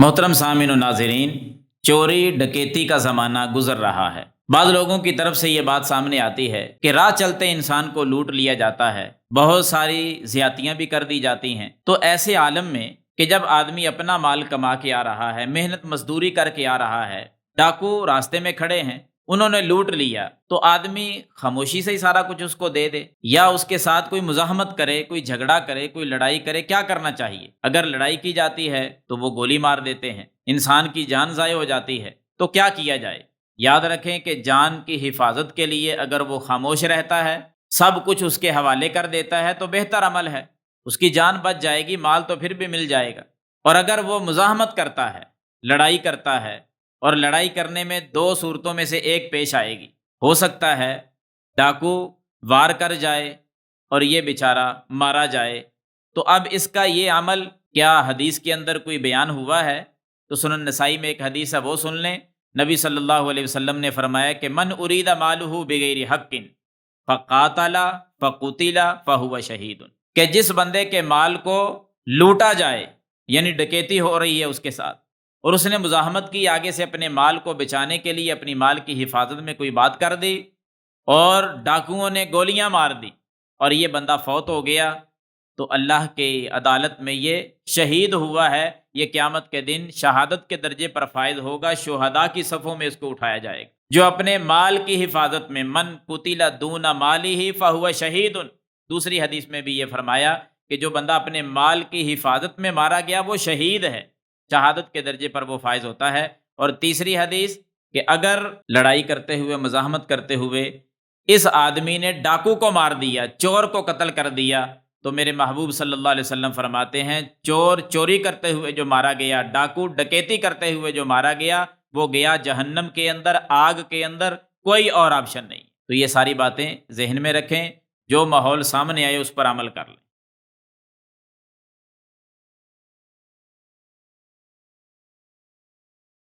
محترم سامعین و ناظرین، چوری ڈکیتی کا زمانہ گزر رہا ہے۔ بعض لوگوں کی طرف سے یہ بات سامنے آتی ہے کہ راہ چلتے انسان کو لوٹ لیا جاتا ہے، بہت ساری زیادتیاں بھی کر دی جاتی ہیں۔ تو ایسے عالم میں کہ جب آدمی اپنا مال کما کے آ رہا ہے، محنت مزدوری کر کے آ رہا ہے، ڈاکو راستے میں کھڑے ہیں، انہوں نے لوٹ لیا، تو آدمی خاموشی سے ہی سارا کچھ اس کو دے دے یا اس کے ساتھ کوئی مزاحمت کرے، کوئی جھگڑا کرے، کوئی لڑائی کرے؟ کیا کرنا چاہیے؟ اگر لڑائی کی جاتی ہے تو وہ گولی مار دیتے ہیں، انسان کی جان ضائع ہو جاتی ہے، تو کیا کیا جائے؟ یاد رکھیں کہ جان کی حفاظت کے لیے اگر وہ خاموش رہتا ہے، سب کچھ اس کے حوالے کر دیتا ہے، تو بہتر عمل ہے، اس کی جان بچ جائے گی، مال تو پھر بھی مل جائے گا۔ اور اگر وہ مزاحمت کرتا ہے، لڑائی کرتا ہے، اور لڑائی کرنے میں دو صورتوں میں سے ایک پیش آئے گی، ہو سکتا ہے ڈاکو وار کر جائے اور یہ بیچارہ مارا جائے، تو اب اس کا یہ عمل کیا حدیث کے اندر کوئی بیان ہوا ہے؟ تو سنن نسائی میں ایک حدیث ہے، وہ سن لیں۔ نبی صلی اللہ علیہ وسلم نے فرمایا کہ من ارید مالہ بغیر حق فقاتل فقتل فہو شہید، کہ جس بندے کے مال کو لوٹا جائے، یعنی ڈکیتی ہو رہی ہے اس کے ساتھ، اور اس نے مزاحمت کی، آگے سے اپنے مال کو بچانے کے لیے اپنی مال کی حفاظت میں کوئی بات کر دی اور ڈاکوؤں نے گولیاں مار دی اور یہ بندہ فوت ہو گیا، تو اللہ کی عدالت میں یہ شہید ہوا ہے، یہ قیامت کے دن شہادت کے درجے پر فائز ہوگا، شہداء کی صفوں میں اس کو اٹھایا جائے گا۔ جو اپنے مال کی حفاظت میں، من قتل دون مالہ فہو شہید، دوسری حدیث میں بھی یہ فرمایا کہ جو بندہ اپنے مال کی حفاظت میں مارا گیا وہ شہید ہے، شہادت کے درجے پر وہ فائز ہوتا ہے۔ اور تیسری حدیث کہ اگر لڑائی کرتے ہوئے، مزاحمت کرتے ہوئے اس آدمی نے ڈاکو کو مار دیا، چور کو قتل کر دیا، تو میرے محبوب صلی اللہ علیہ وسلم فرماتے ہیں چور چوری کرتے ہوئے جو مارا گیا، ڈاکو ڈکیتی کرتے ہوئے جو مارا گیا، وہ گیا جہنم کے اندر، آگ کے اندر، کوئی اور آپشن نہیں۔ تو یہ ساری باتیں ذہن میں رکھیں، جو ماحول سامنے آئے اس پر عمل کر لیں۔